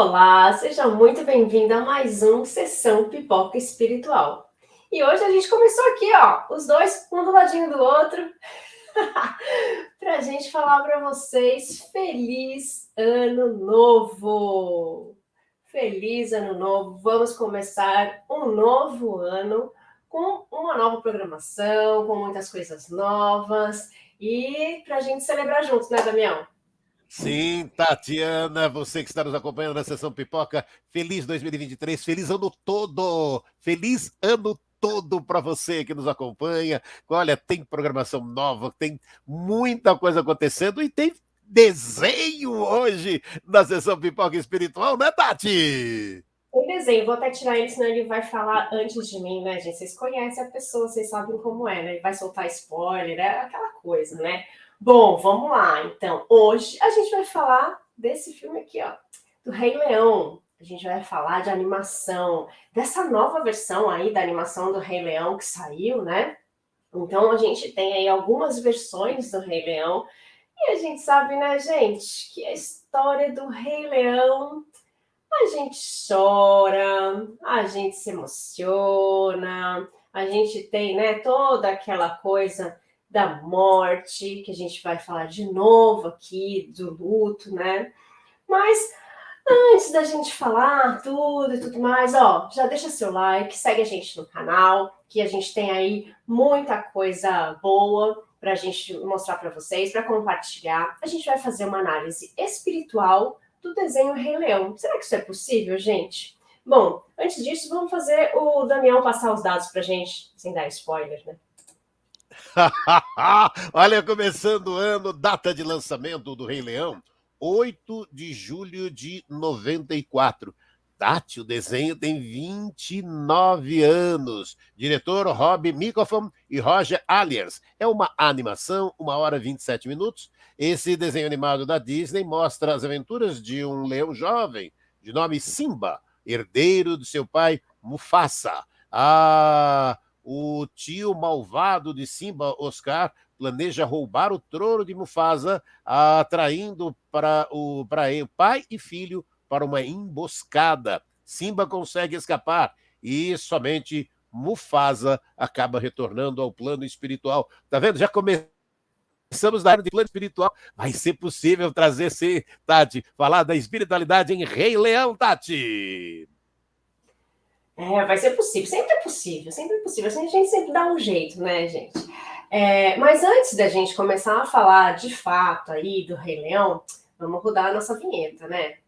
Olá, seja muito bem-vindo a mais um Sessão Pipoca Espiritual. E hoje a gente começou aqui, ó, os dois, um do ladinho do outro, para a gente falar para vocês Feliz Ano Novo! Feliz Ano Novo! Vamos começar um novo ano com uma nova programação, com muitas coisas novas e para a gente celebrar juntos, né, Damião? Sim, Tatiana, você que está nos acompanhando na Sessão Pipoca, feliz 2023, feliz ano todo, feliz ano todo para você que nos acompanha. Olha, tem programação nova, tem muita coisa acontecendo e tem desenho hoje na Sessão Pipoca Espiritual, né, Tati? Tem desenho, vou até tirar ele, senão ele vai falar antes de mim, né, gente? Vocês conhecem a pessoa, vocês sabem como é, né? Ele vai soltar spoiler, é aquela coisa, né? Bom, vamos lá. Então, hoje a gente vai falar desse filme aqui, ó, do Rei Leão. A gente vai falar de animação, dessa nova versão aí da animação do Rei Leão que saiu, né? Então, a gente tem aí algumas versões do Rei Leão. E a gente sabe, né, gente, que a história do Rei Leão a gente chora, a gente se emociona, a gente tem, né, toda aquela coisa da morte, que a gente vai falar de novo aqui, do luto, né? Mas antes da gente falar tudo e tudo mais, ó, já deixa seu like, segue a gente no canal, que a gente tem aí muita coisa boa para a gente mostrar para vocês, para compartilhar. A gente vai fazer uma análise espiritual do desenho Rei Leão. Será que isso é possível, gente? Bom, antes disso, vamos fazer o Damião passar os dados para a gente, sem dar spoiler, né? Olha, começando o ano, data de lançamento do Rei Leão, 8 de julho de 94. Tati, o desenho tem 29 anos. Diretor Rob Mickoffman e Roger Allers. É uma animação, 1 hora e 27 minutos. Esse desenho animado da Disney mostra as aventuras de um leão jovem, de nome Simba, herdeiro de seu pai Mufasa. O tio malvado de Simba, Oscar, planeja roubar o trono de Mufasa, atraindo para o pai e filho para uma emboscada. Simba consegue escapar e somente Mufasa acaba retornando ao plano espiritual. Tá vendo? Já começamos na área de plano espiritual. Vai ser possível trazer, sim, Tati, falar da espiritualidade em Rei Leão, Tati. É, vai ser possível, sempre é possível, sempre é possível. Assim, a gente sempre dá um jeito, né, gente? Mas antes da gente começar a falar de fato aí do Rei Leão, vamos rodar a nossa vinheta, né?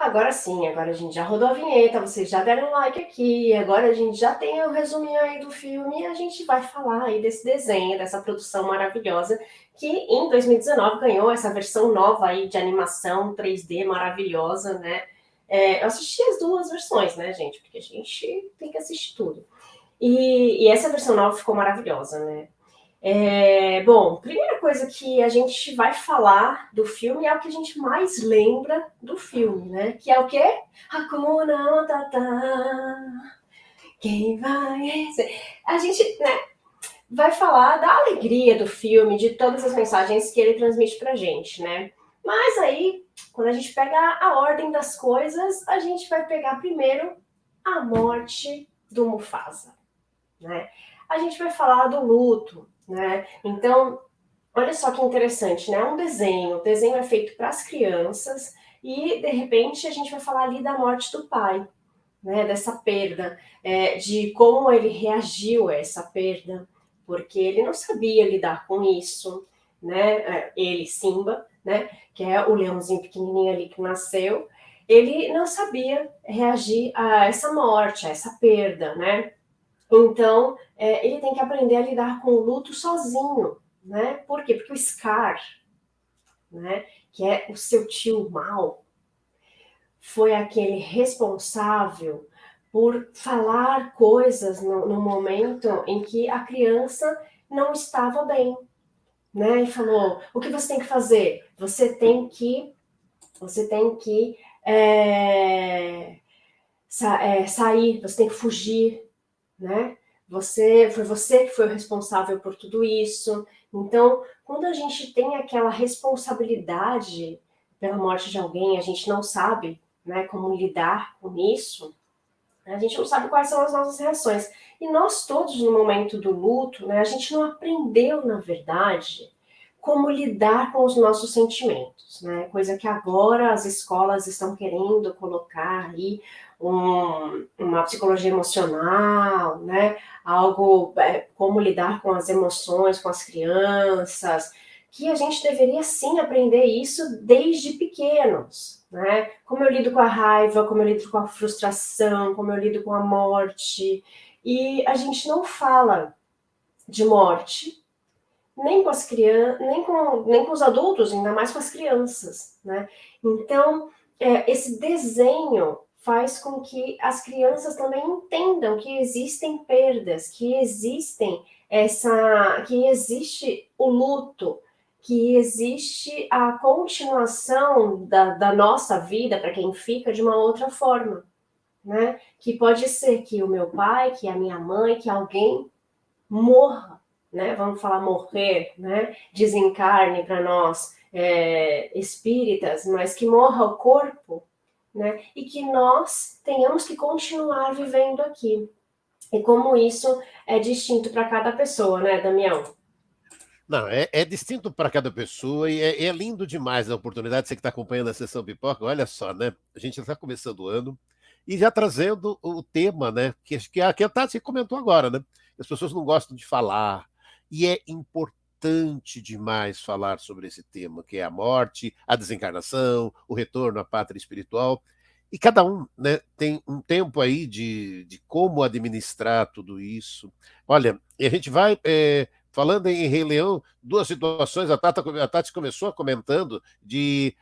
Agora sim, agora a gente já rodou a vinheta, vocês já deram um like aqui, agora a gente já tem o resuminho aí do filme e a gente vai falar aí desse desenho, dessa produção maravilhosa que em 2019 ganhou essa versão nova aí de animação 3D maravilhosa, né? Eu assisti as duas versões, né, gente? Porque a gente tem que assistir tudo. E essa versão nova ficou maravilhosa, né? Bom, primeira coisa que a gente vai falar do filme é o que a gente mais lembra do filme, né? Que é o quê? Hakuna Matata. Quem vai? A gente, né, vai falar da alegria do filme, de todas as mensagens que ele transmite pra gente, né? Mas aí, quando a gente pega a ordem das coisas, a gente vai pegar primeiro a morte do Mufasa, né? A gente vai falar do luto, né? Então, olha só que interessante, né? Um desenho, o desenho é feito para as crianças e, de repente, a gente vai falar ali da morte do pai, né? Dessa perda, de como ele reagiu a essa perda, porque ele não sabia lidar com isso, né? Ele, Simba, né? Que é o leãozinho pequenininho ali que nasceu, ele não sabia reagir a essa morte, a essa perda, né? Então, ele tem que aprender a lidar com o luto sozinho, né? Por quê? Porque o Scar, né, que é o seu tio mau, foi aquele responsável por falar coisas no momento em que a criança não estava bem, né? E falou: o que você tem que fazer? Você tem que Você tem que sair, você tem que fugir, né? Foi você que foi o responsável por tudo isso. Então, quando a gente tem aquela responsabilidade pela morte de alguém, a gente não sabe, né, como lidar com isso, a gente não sabe quais são as nossas reações. E nós todos, no momento do luto, né, a gente não aprendeu, na verdade, como lidar com os nossos sentimentos, né? Coisa que agora as escolas estão querendo colocar aí uma psicologia emocional, né? Algo como lidar com as emoções, com as crianças, que a gente deveria sim aprender isso desde pequenos, né? Como eu lido com a raiva, como eu lido com a frustração, como eu lido com a morte. E a gente não fala de morte nem com as crianças, nem com os adultos, ainda mais com as crianças, né? Então, esse desenho faz com que as crianças também entendam que existem perdas, que existe o luto, que existe a continuação da nossa vida para quem fica de uma outra forma, né? Que pode ser que o meu pai, que a minha mãe, que alguém morra, né? Vamos falar morrer, né? Desencarne para nós espíritas, mas que morra o corpo, né? E que nós tenhamos que continuar vivendo aqui. E como isso é distinto para cada pessoa, né, Damião? Não, é distinto para cada pessoa e é lindo demais a oportunidade. Você que está acompanhando a Sessão Pipoca, olha só, né? A gente está começando o ano e já trazendo o tema, né? Que a Tati comentou agora, né? As pessoas não gostam de falar e é importante demais falar sobre esse tema, que é a morte, a desencarnação, o retorno à pátria espiritual. E cada um, né, tem um tempo aí de como administrar tudo isso. Olha, e a gente vai falando em Rei Leão, duas situações, a Tati começou comentando de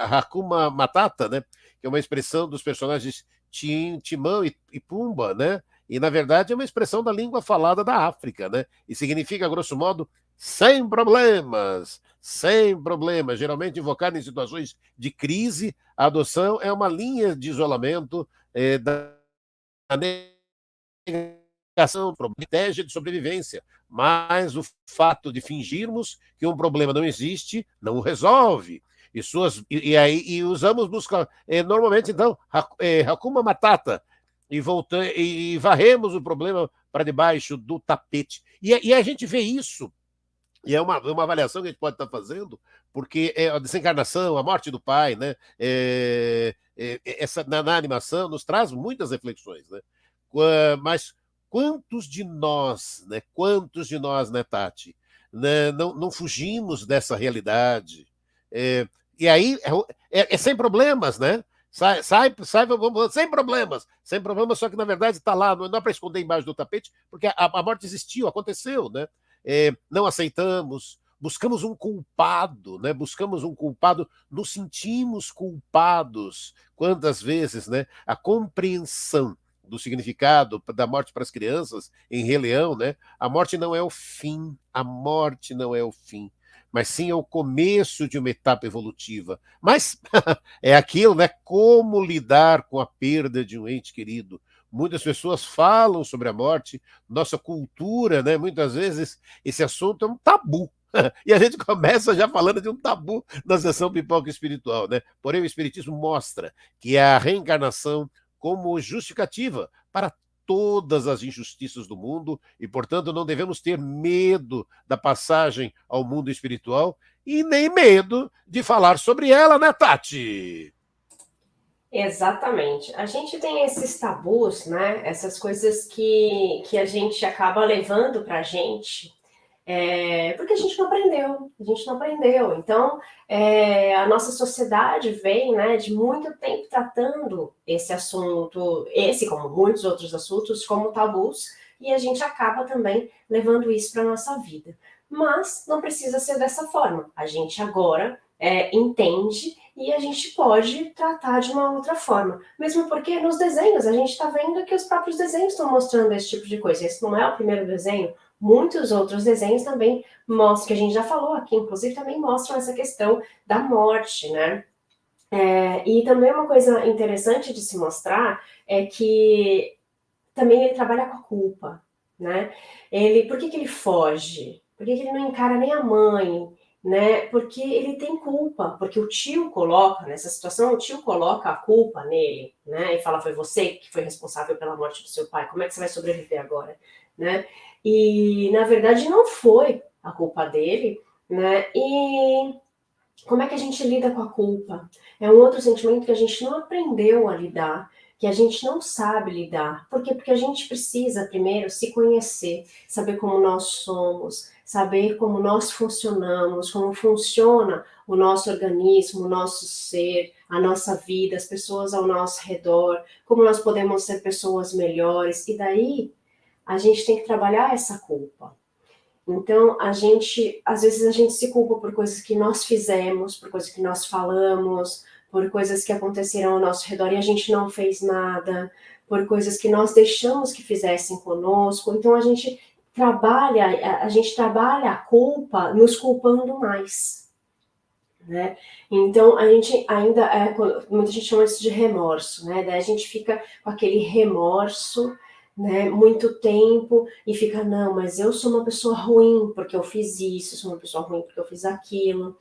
Hakuma Matata, né? Que é uma expressão dos personagens Timão e Pumba, né? E, na verdade, é uma expressão da língua falada da África, né? E significa, grosso modo, sem problemas, sem problemas. Geralmente invocado em situações de crise, a adoção é uma linha de isolamento da negação, estratégia de sobrevivência. Mas o fato de fingirmos que um problema não existe não o resolve. E usamos busca normalmente então Hakuma Matata e varremos o problema para debaixo do tapete. E a gente vê isso, e é uma avaliação que a gente pode estar fazendo, porque a desencarnação, a morte do pai, né? Essa, na animação nos traz muitas reflexões, né? Mas quantos de nós, né, Tati, né, não fugimos dessa realidade? E aí é sem problemas, né? Sem problemas, só que na verdade está lá, não é para esconder embaixo do tapete, porque a morte existiu, aconteceu, né? Não aceitamos, buscamos um culpado, né? Buscamos um culpado, nos sentimos culpados. Quantas vezes, né? A compreensão do significado da morte para as crianças em Rei Leão, né? A morte não é o fim, a morte não é o fim, mas sim é o começo de uma etapa evolutiva. Mas é aquilo, né? Como lidar com a perda de um ente querido? Muitas pessoas falam sobre a morte, nossa cultura, né? Muitas vezes esse assunto é um tabu. E a gente começa já falando de um tabu na sessão Pipoca Espiritual, né? Porém, o Espiritismo mostra que a reencarnação como justificativa para todas as injustiças do mundo e, portanto, não devemos ter medo da passagem ao mundo espiritual e nem medo de falar sobre ela, né, Tati? Exatamente. A gente tem esses tabus, né? Essas coisas que a gente acaba levando para a gente, porque a gente não aprendeu, a gente não aprendeu. Então, a nossa sociedade vem, né, de muito tempo tratando esse assunto, esse como muitos outros assuntos, como tabus, e a gente acaba também levando isso para a nossa vida. Mas não precisa ser dessa forma. A gente agora entende e a gente pode tratar de uma outra forma. Mesmo porque nos desenhos a gente está vendo que os próprios desenhos estão mostrando esse tipo de coisa. Esse não é o primeiro desenho. Muitos outros desenhos também mostram, que a gente já falou aqui, inclusive também mostram essa questão da morte, né? E também uma coisa interessante de se mostrar é que também ele trabalha com a culpa, né? Por que ele foge? Por que ele não encara nem a mãe, né? Porque ele tem culpa, porque o tio coloca, nessa situação, o tio coloca a culpa nele, né? E fala, foi você que foi responsável pela morte do seu pai, como é que você vai sobreviver agora, né? E, na verdade, não foi a culpa dele, né? E como é que a gente lida com a culpa? É um outro sentimento que a gente não aprendeu a lidar, que a gente não sabe lidar. Por quê? Porque a gente precisa primeiro se conhecer, saber como nós somos, saber como nós funcionamos, como funciona o nosso organismo, o nosso ser, a nossa vida, as pessoas ao nosso redor, como nós podemos ser pessoas melhores. E daí a gente tem que trabalhar essa culpa. Então, às vezes a gente se culpa por coisas que nós fizemos, por coisas que nós falamos, por coisas que aconteceram ao nosso redor e a gente não fez nada, por coisas que nós deixamos que fizessem conosco. Então, a gente trabalha a culpa nos culpando mais, né? Então, a gente ainda, muita gente chama isso de remorso, né? Daí a gente fica com aquele remorso, né, muito tempo e fica, não, mas eu sou uma pessoa ruim porque eu fiz isso, sou uma pessoa ruim porque eu fiz aquilo.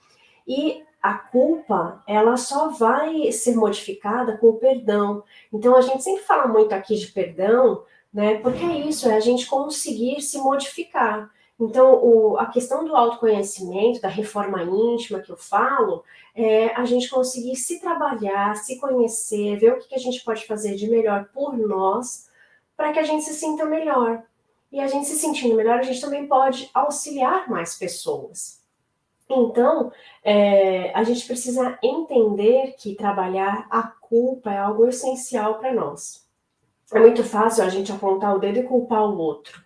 E a culpa, ela só vai ser modificada com o perdão. Então, a gente sempre fala muito aqui de perdão, né, porque é isso, é a gente conseguir se modificar. Então, a questão do autoconhecimento, da reforma íntima que eu falo, é a gente conseguir se trabalhar, se conhecer, ver o que a gente pode fazer de melhor por nós, para que a gente se sinta melhor. E a gente se sentindo melhor, a gente também pode auxiliar mais pessoas. Então, a gente precisa entender que trabalhar a culpa é algo essencial para nós. É muito fácil a gente apontar o dedo e culpar o outro,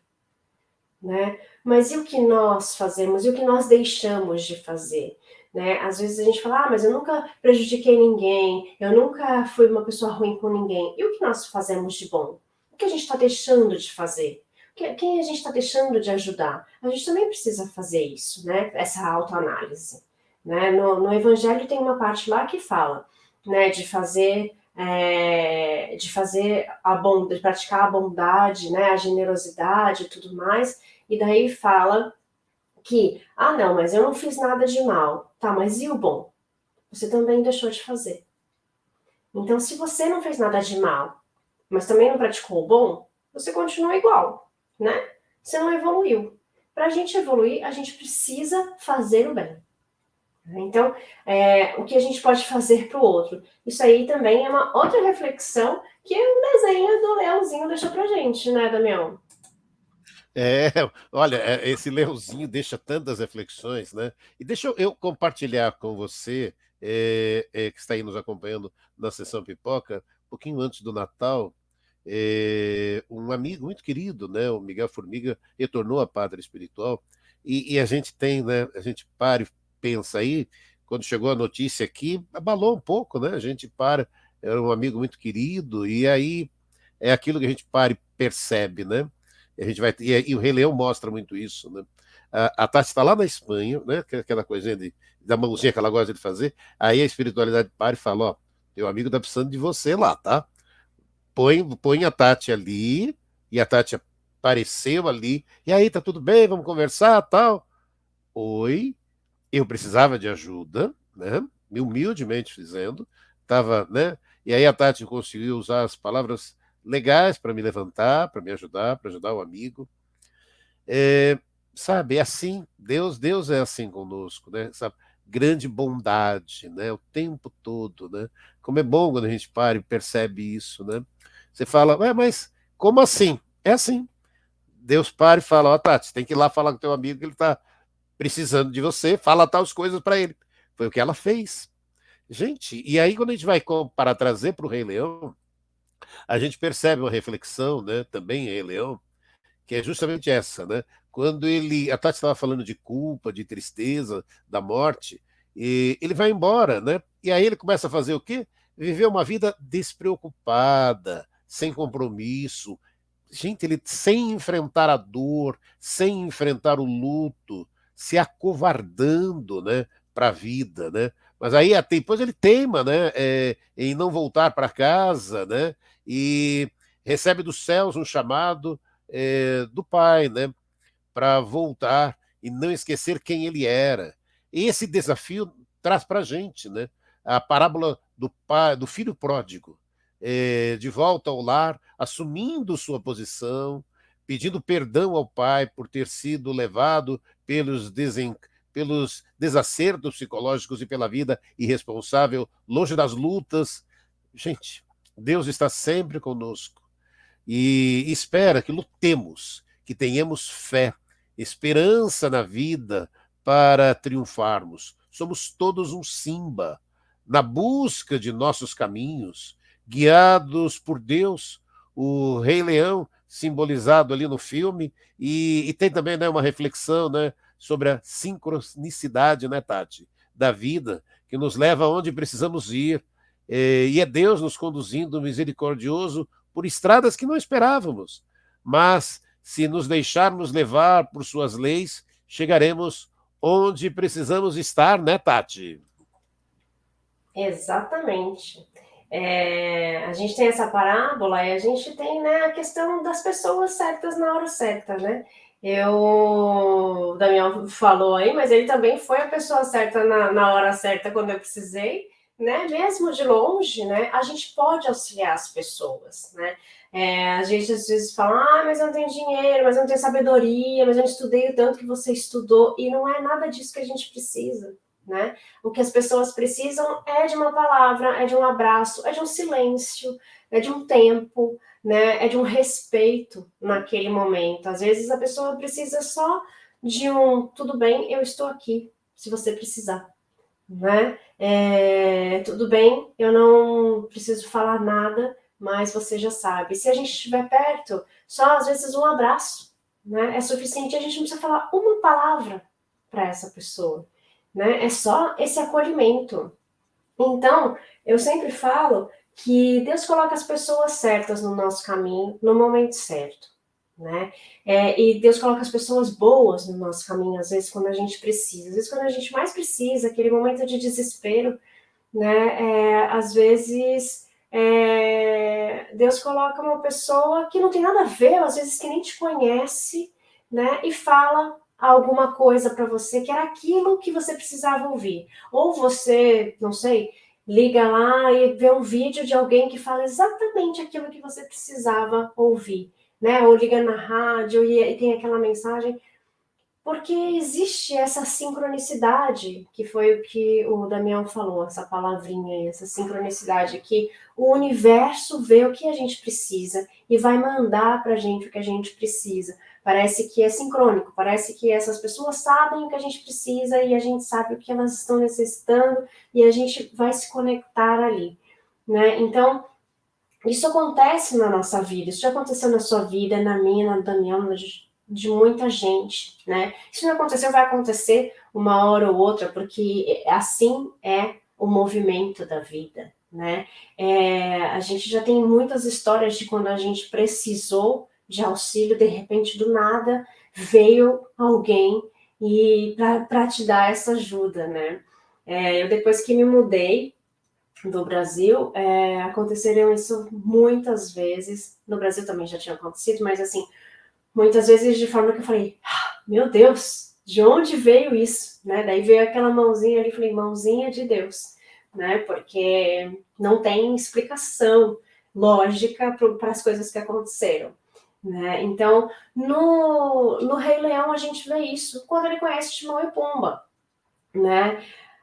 né? Mas e o que nós fazemos? E o que nós deixamos de fazer? Né? Às vezes a gente fala, mas eu nunca prejudiquei ninguém, eu nunca fui uma pessoa ruim com ninguém. E o que nós fazemos de bom? O que a gente está deixando de fazer? Quem a gente está deixando de ajudar? A gente também precisa fazer isso, né? Essa autoanálise. Né? No Evangelho tem uma parte lá que fala, né, de fazer de praticar a bondade, né, a generosidade e tudo mais, e daí fala que, não, mas eu não fiz nada de mal. Tá, mas e o bom? Você também deixou de fazer. Então, se você não fez nada de mal, mas também não praticou o bom, você continua igual, né? Você não evoluiu. Para a gente evoluir, a gente precisa fazer o bem. Então, o que a gente pode fazer para o outro? Isso aí também é uma outra reflexão que o desenho do Leãozinho deixou para gente, né, Damião? É, olha, esse Leãozinho deixa tantas reflexões, né? E deixa eu compartilhar com você, que está aí nos acompanhando na sessão Pipoca, um pouquinho antes do Natal, um amigo muito querido, né? O Miguel Formiga retornou a pátria espiritual e a gente tem, né? A gente para e pensa aí, quando chegou a notícia aqui, abalou um pouco, né? A gente para, era um amigo muito querido e aí é aquilo que a gente para e percebe, né? A gente vai, e o Rei Leão mostra muito isso, né? A Tati está lá na Espanha, né? Aquela coisinha da mãozinha que ela gosta de fazer. Aí a espiritualidade para e fala: ó, teu amigo está precisando de você lá, tá? Põe a Tati ali, e a Tati apareceu ali. E aí, tá tudo bem? Vamos conversar, tal. Oi, eu precisava de ajuda, né? Humildemente dizendo, tava, né? E aí a Tati conseguiu usar as palavras legais para me levantar, para me ajudar, para ajudar o amigo. É, sabe, é assim, Deus é assim conosco, né? Essa grande bondade, né? O tempo todo, né? Como é bom quando a gente para e percebe isso, né? Você fala, mas como assim? É assim. Deus para e fala, ó, Tati, tem que ir lá falar com teu amigo que ele está precisando de você, fala tais coisas para ele. Foi o que ela fez. Gente, e aí quando a gente vai para trazer para o Rei Leão, a gente percebe uma reflexão, né? Também em Rei Leão, que é justamente essa, né? Quando a Tati estava falando de culpa, de tristeza, da morte, e ele vai embora, né? E aí ele começa a fazer o quê? Viver uma vida despreocupada, sem compromisso. Gente, ele sem enfrentar a dor, sem enfrentar o luto, se acovardando, né, para a vida, né? Mas aí depois ele teima, né, em não voltar para casa, né, e recebe dos céus um chamado do pai, né, para voltar e não esquecer quem ele era. Esse desafio traz para a gente, né, a parábola do pai, do filho pródigo, de volta ao lar, assumindo sua posição, pedindo perdão ao pai por ter sido levado pelos desacertos psicológicos e pela vida irresponsável, longe das lutas. Gente, Deus está sempre conosco e espera que lutemos, que tenhamos fé, esperança na vida para triunfarmos. Somos todos um Simba, na busca de nossos caminhos, guiados por Deus, o Rei Leão, simbolizado ali no filme, e tem também, né, uma reflexão, né, sobre a sincronicidade, né, Tati, da vida, que nos leva aonde precisamos ir, e é Deus nos conduzindo misericordioso por estradas que não esperávamos. Mas, se nos deixarmos levar por suas leis, chegaremos onde precisamos estar, né, Tati? Exatamente. A gente tem essa parábola e a gente tem, né, a questão das pessoas certas na hora certa, né? O Daniel falou aí, mas ele também foi a pessoa certa na hora certa quando eu precisei, né? Mesmo de longe, né? A gente pode auxiliar as pessoas, né? A gente às vezes fala, mas eu não tenho dinheiro, mas eu não tenho sabedoria, mas eu não estudei o tanto que você estudou, e não é nada disso que a gente precisa, né? O que as pessoas precisam é de uma palavra, é de um abraço, é de um silêncio, é de um tempo, né? É de um respeito naquele momento. Às vezes a pessoa precisa só de um tudo bem, eu estou aqui, se você precisar, né? Tudo bem, eu não preciso falar nada, mas você já sabe. Se a gente estiver perto, só às vezes um abraço, né? É suficiente. A gente não precisa falar uma palavra para essa pessoa, né? É só esse acolhimento. Então, eu sempre falo que Deus coloca as pessoas certas no nosso caminho no momento certo, né? E Deus coloca as pessoas boas no nosso caminho, às vezes, quando a gente precisa. Às vezes, quando a gente mais precisa, aquele momento de desespero, né? Às vezes, Deus coloca uma pessoa que não tem nada a ver, às vezes que nem te conhece, né? E fala alguma coisa para você que era aquilo que você precisava ouvir. Ou você, não sei, liga lá e vê um vídeo de alguém que fala exatamente aquilo que você precisava ouvir, né? Ou liga na rádio e tem aquela mensagem, porque existe essa sincronicidade, que foi o que o Damião falou, essa palavrinha aí, essa sincronicidade, que o universo vê o que a gente precisa e vai mandar para a gente o que a gente precisa. Parece que é sincrônico, parece que essas pessoas sabem o que a gente precisa e a gente sabe o que elas estão necessitando e a gente vai se conectar ali, né? Então, isso acontece na nossa vida, isso já aconteceu na sua vida, na minha, na do Daniel, de muita gente, né? Se não aconteceu, vai acontecer uma hora ou outra, porque assim é o movimento da vida, né? A gente já tem muitas histórias de quando a gente precisou de auxílio, de repente, do nada, veio alguém e para te dar essa ajuda, né? Eu depois que me mudei do Brasil, aconteceram isso muitas vezes. No Brasil também já tinha acontecido, mas assim, muitas vezes de forma que eu falei, meu Deus, de onde veio isso? Né? Daí veio aquela mãozinha ali, falei, mãozinha de Deus, né? Porque não tem explicação lógica para as coisas que aconteceram. Né? Então, no Rei Leão a gente vê isso, quando ele conhece Timão e Pumba, né?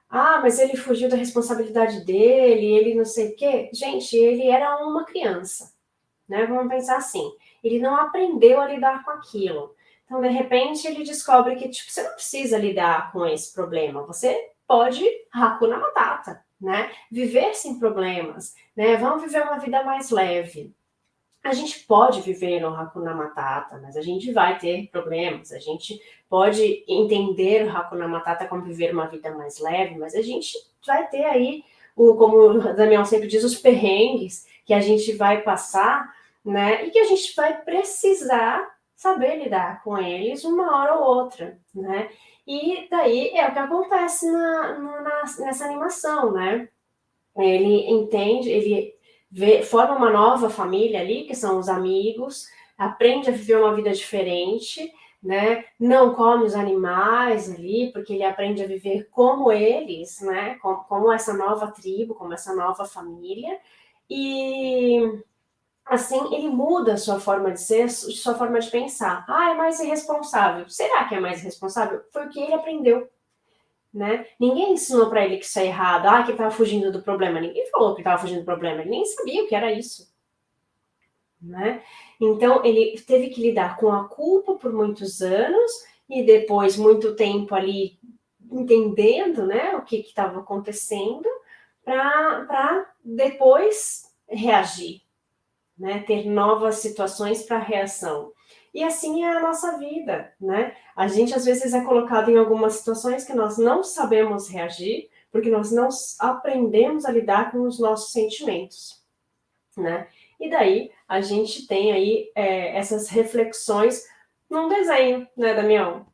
Mas ele fugiu da responsabilidade dele, ele não sei o quê. Gente, ele era uma criança, né? Vamos pensar assim. Ele não aprendeu a lidar com aquilo. Então, de repente, ele descobre que, tipo, você não precisa lidar com esse problema. Você pode Hakuna Matata, né? Viver sem problemas, né? Vamos viver uma vida mais leve. A gente pode viver no Hakuna Matata, mas a gente vai ter problemas. A gente pode entender o Hakuna Matata como viver uma vida mais leve, mas a gente vai ter aí, como o Daniel sempre diz, os perrengues que a gente vai passar, né? E que a gente vai precisar saber lidar com eles uma hora ou outra, né? E daí é o que acontece nessa animação, né? Ele entende, forma uma nova família ali, que são os amigos, aprende a viver uma vida diferente, né? Não come os animais ali, porque ele aprende a viver como eles, né? Como essa nova tribo, como essa nova família. E assim ele muda a sua forma de ser, sua forma de pensar. Ah, é mais irresponsável. Será que é mais irresponsável? Foi o que ele aprendeu. Né? Ninguém ensinou para ele que isso é errado, que ele estava fugindo do problema. Ninguém falou que estava fugindo do problema, ele nem sabia o que era isso. Né? Então, ele teve que lidar com a culpa por muitos anos e depois muito tempo ali entendendo, né, o que estava acontecendo para depois reagir, né, ter novas situações para reação. E assim é a nossa vida, né? A gente às vezes é colocado em algumas situações que nós não sabemos reagir, porque nós não aprendemos a lidar com os nossos sentimentos, né? E daí a gente tem aí essas reflexões num desenho, né, Damião?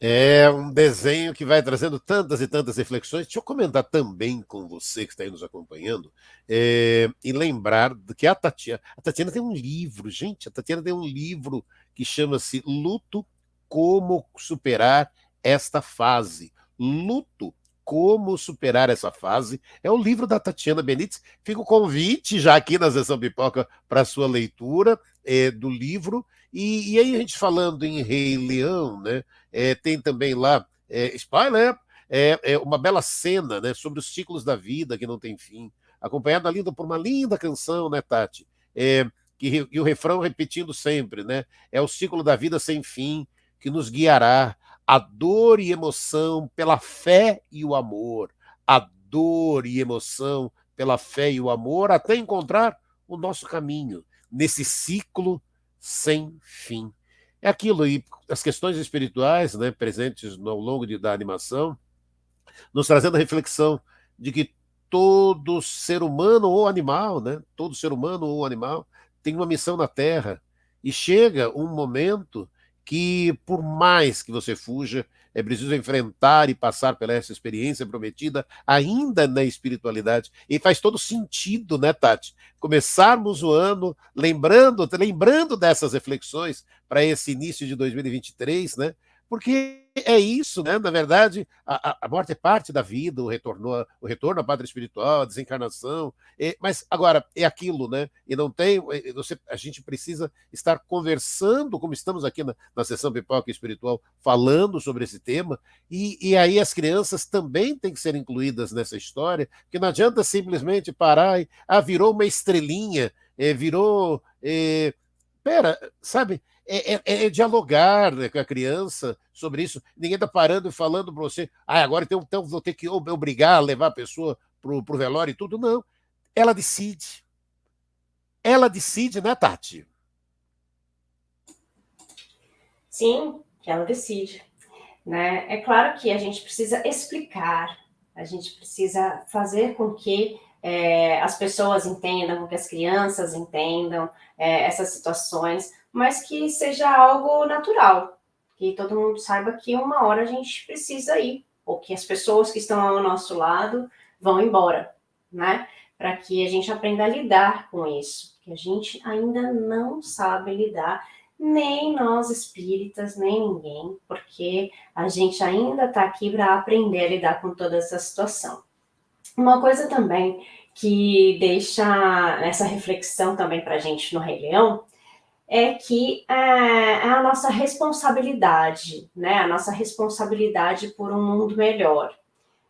É um desenho que vai trazendo tantas e tantas reflexões. Deixa eu comentar também com você que está aí nos acompanhando, e lembrar que a Tatiana tem um livro, gente, a Tatiana tem um livro que chama-se Luto, Como Superar Esta Fase. Luto, Como Superar Essa Fase. É o livro da Tatiana Benites. Fica o convite já aqui na Sessão Pipoca para a sua leitura do livro. E aí a gente falando em Rei Leão, né? Tem também lá, spoiler, uma bela cena, né, sobre os ciclos da vida que não tem fim, acompanhada linda por uma linda canção, né, Tati? E o refrão repetindo sempre, né? É o ciclo da vida sem fim que nos guiará a dor e emoção pela fé e o amor, a dor e emoção pela fé e o amor, até encontrar o nosso caminho nesse ciclo sem fim. É aquilo, e as questões espirituais, né, presentes ao longo da animação, nos trazendo a reflexão de que todo ser humano ou animal, né, todo ser humano ou animal tem uma missão na Terra, e chega um momento que, por mais que você fuja, é preciso enfrentar e passar pela essa experiência prometida ainda na espiritualidade. E faz todo sentido, né, Tati? Começarmos o ano lembrando dessas reflexões para esse início de 2023, né? Porque é isso, né? Na verdade, a morte é parte da vida, o retorno à pátria espiritual, a desencarnação. Mas agora é aquilo, né? E não tem. A gente precisa estar conversando, como estamos aqui na sessão Pipoca Espiritual, falando sobre esse tema, e aí as crianças também têm que ser incluídas nessa história, que não adianta simplesmente parar e virou uma estrelinha, virou. Pera, sabe? É dialogar, né, com a criança sobre isso. Ninguém está parando e falando para você, agora então vou ter que obrigar a levar a pessoa para o velório e tudo. Não. Ela decide. Ela decide, né, Tati? Sim, que ela decide. Né? É claro que a gente precisa explicar, a gente precisa fazer com que as pessoas entendam, com que as crianças entendam essas situações, mas que seja algo natural, que todo mundo saiba que uma hora a gente precisa ir, ou que as pessoas que estão ao nosso lado vão embora, né? Para que a gente aprenda a lidar com isso, que a gente ainda não sabe lidar, nem nós espíritas, nem ninguém, porque a gente ainda está aqui para aprender a lidar com toda essa situação. Uma coisa também que deixa essa reflexão também para a gente no Rei Leão é que é a nossa responsabilidade, né? A nossa responsabilidade por um mundo melhor,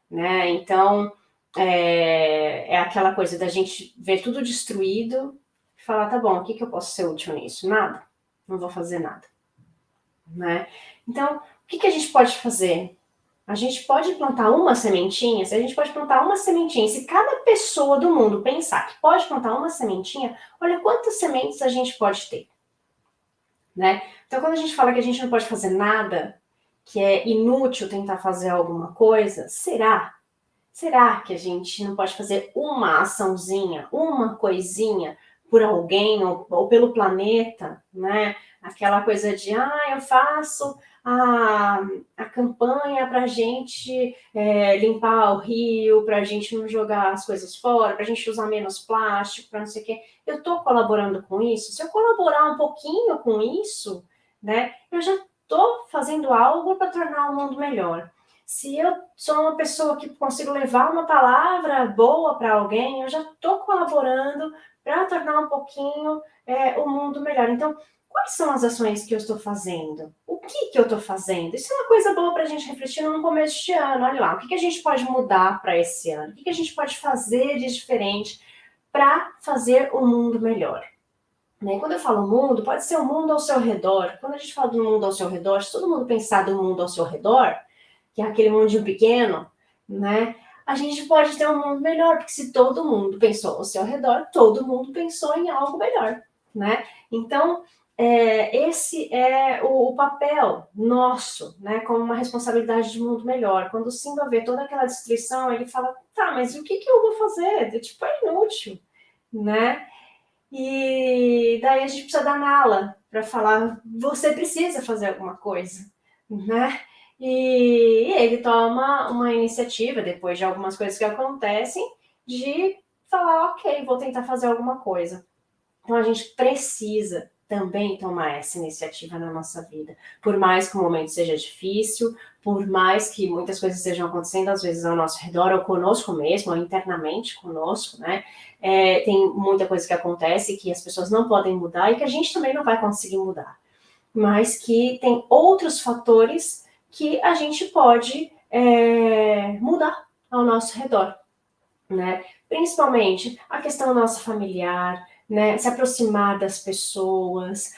né? Então, é aquela coisa da gente ver tudo destruído e falar, tá bom, o que eu posso ser útil nisso? Nada. Não vou fazer nada, né? Então, o que a gente pode fazer? A gente pode plantar uma sementinha, se a gente pode plantar uma sementinha, se cada pessoa do mundo pensar que pode plantar uma sementinha, olha quantas sementes a gente pode ter, né? Então, quando a gente fala que a gente não pode fazer nada, que é inútil tentar fazer alguma coisa, será? Será que a gente não pode fazer uma açãozinha, uma coisinha por alguém ou pelo planeta, né? Aquela coisa de, eu faço a campanha para a gente limpar o rio, para a gente não jogar as coisas fora, para a gente usar menos plástico, para não sei o quê. Eu estou colaborando com isso? Se eu colaborar um pouquinho com isso, né, eu já estou fazendo algo para tornar o mundo melhor. Se eu sou uma pessoa que consigo levar uma palavra boa para alguém, eu já estou colaborando para tornar um pouquinho o mundo melhor. Então, quais são as ações que eu estou fazendo? O que eu estou fazendo? Isso é uma coisa boa para a gente refletir no começo de ano. Olha lá, o que a gente pode mudar para esse ano? O que a gente pode fazer de diferente para fazer o mundo melhor? Né? Quando eu falo mundo, pode ser o mundo ao seu redor. Quando a gente fala do mundo ao seu redor, se todo mundo pensar do mundo ao seu redor, que é aquele mundinho pequeno, né? A gente pode ter um mundo melhor, porque se todo mundo pensou ao seu redor, todo mundo pensou em algo melhor, né? Então, esse é o papel nosso, né? Como uma responsabilidade de mundo melhor. Quando o Simba vê toda aquela destruição, ele fala, tá, mas o que eu vou fazer? Tipo, é inútil, né? E daí a gente precisa da Nala para falar, você precisa fazer alguma coisa, né? E ele toma uma iniciativa, depois de algumas coisas que acontecem, de falar, ok, vou tentar fazer alguma coisa. Então a gente precisa também tomar essa iniciativa na nossa vida. Por mais que o momento seja difícil, por mais que muitas coisas estejam acontecendo, às vezes ao nosso redor, ou conosco mesmo, ou internamente conosco, né? Tem muita coisa que acontece que as pessoas não podem mudar e que a gente também não vai conseguir mudar. Mas que tem outros fatores que a gente pode mudar ao nosso redor, né? Principalmente a questão nossa familiar, né? Se aproximar das pessoas,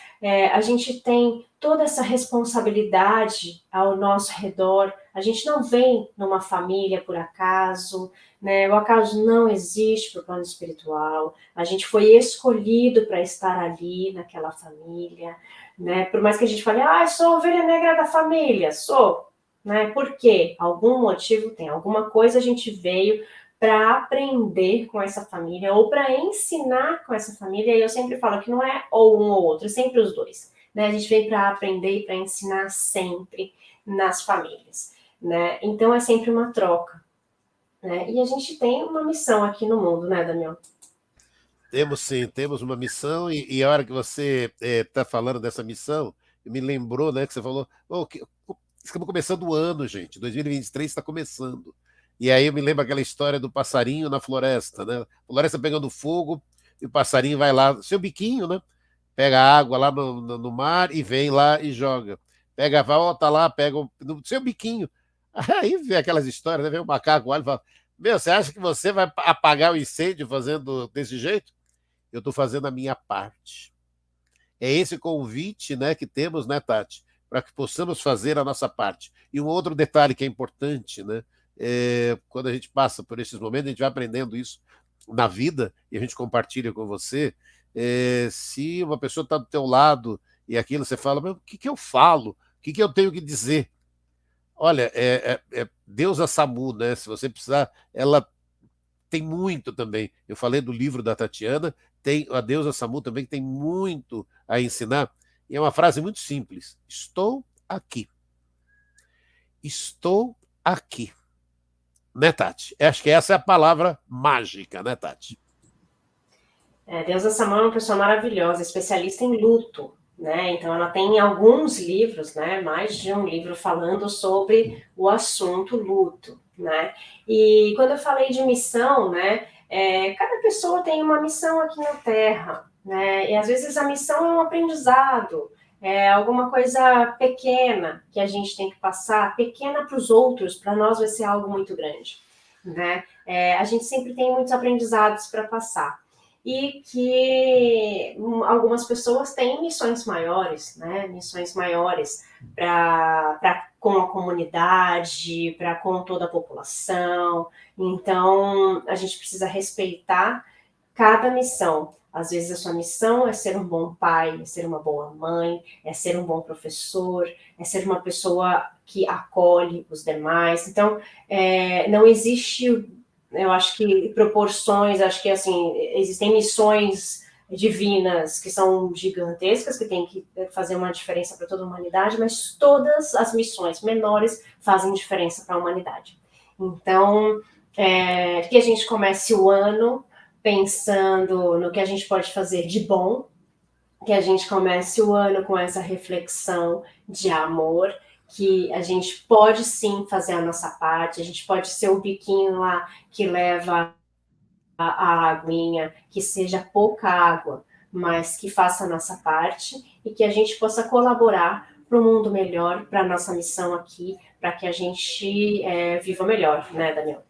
a gente tem toda essa responsabilidade ao nosso redor, a gente não vem numa família por acaso, né? O acaso não existe para o plano espiritual, a gente foi escolhido para estar ali naquela família, né? Por mais que a gente fale, eu sou a ovelha negra da família, sou, né? Por quê? Algum motivo tem, alguma coisa a gente veio para aprender com essa família ou para ensinar com essa família. E eu sempre falo que não é ou um ou outro, é sempre os dois. Né? A gente vem para aprender e para ensinar sempre nas famílias. Né? Então é sempre uma troca. Né? E a gente tem uma missão aqui no mundo, né, Damião? Temos sim, temos uma missão, e a hora que você está falando dessa missão, me lembrou, né, que você falou, estamos começando o ano, gente, 2023 está começando. E aí eu me lembro aquela história do passarinho na floresta, né? Floresta pegando fogo, e o passarinho vai lá, seu biquinho, né? Pega água lá no mar e vem lá e joga. Pega, volta lá, pega no seu biquinho. Aí vê aquelas histórias, né? Vem o macaco olha e fala, meu, você acha que você vai apagar o incêndio fazendo desse jeito? Eu estou fazendo a minha parte. É esse convite, né, que temos, né, Tati, para que possamos fazer a nossa parte. E um outro detalhe que é importante, né, quando a gente passa por esses momentos, a gente vai aprendendo isso na vida e a gente compartilha com você. Se uma pessoa está do teu lado e aquilo você fala, mas o que eu falo? O que eu tenho que dizer? Olha, Deus a Samu, né? Se você precisar, ela tem muito também. Eu falei do livro da Tatiana, tem a deusa Samu também, que tem muito a ensinar. E é uma frase muito simples: estou aqui. Estou aqui. Né, Tati? Acho que essa é a palavra mágica, né, Tati? Deusa Samu é uma pessoa maravilhosa, especialista em luto. Né? Então, ela tem alguns livros, né? Mais de um livro falando sobre o assunto luto. Né? E quando eu falei de missão, né? Cada pessoa tem uma missão aqui na Terra. Né? E às vezes a missão é um aprendizado, é alguma coisa pequena que a gente tem que passar, pequena para os outros, para nós vai ser algo muito grande. Né? A gente sempre tem muitos aprendizados para passar. E que algumas pessoas têm missões maiores, né? Missões maiores com a comunidade, para com toda a população. Então, a gente precisa respeitar cada missão. Às vezes a sua missão é ser um bom pai, é ser uma boa mãe, é ser um bom professor, é ser uma pessoa que acolhe os demais. Então, não existe, eu acho que proporções, acho que assim, existem missões divinas que são gigantescas, que tem que fazer uma diferença para toda a humanidade, mas todas as missões menores fazem diferença para a humanidade. Então, que a gente comece o ano pensando no que a gente pode fazer de bom, que a gente comece o ano com essa reflexão de amor, que a gente pode sim fazer a nossa parte, a gente pode ser o biquinho lá que leva a aguinha, que seja pouca água, mas que faça a nossa parte e que a gente possa colaborar para um mundo melhor, para a nossa missão aqui, para que a gente viva melhor, né, Daniel?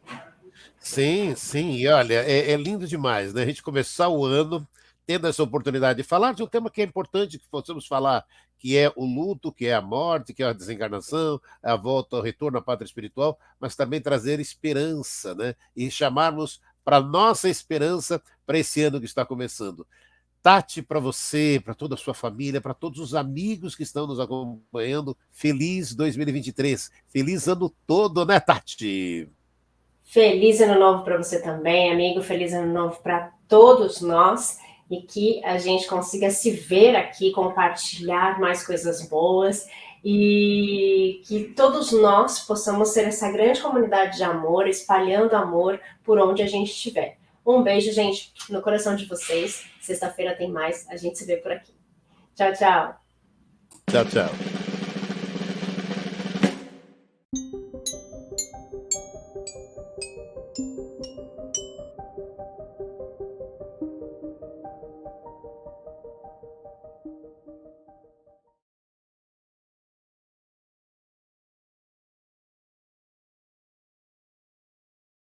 Sim, sim, e olha, é lindo demais, né? A gente começar o ano tendo essa oportunidade de falar de um tema que é importante que possamos falar, que é o luto, que é a morte, que é a desencarnação, a volta, ao retorno à pátria espiritual, mas também trazer esperança, né? E chamarmos para nossa esperança para esse ano que está começando. Tati, para você, para toda a sua família, para todos os amigos que estão nos acompanhando, feliz 2023. Feliz ano todo, né, Tati? Feliz ano novo para você também, amigo. Feliz ano novo para todos nós e que a gente consiga se ver aqui, compartilhar mais coisas boas e que todos nós possamos ser essa grande comunidade de amor, espalhando amor por onde a gente estiver. Um beijo, gente, no coração de vocês. Sexta-feira tem mais. A gente se vê por aqui. Tchau, tchau. Tchau, tchau.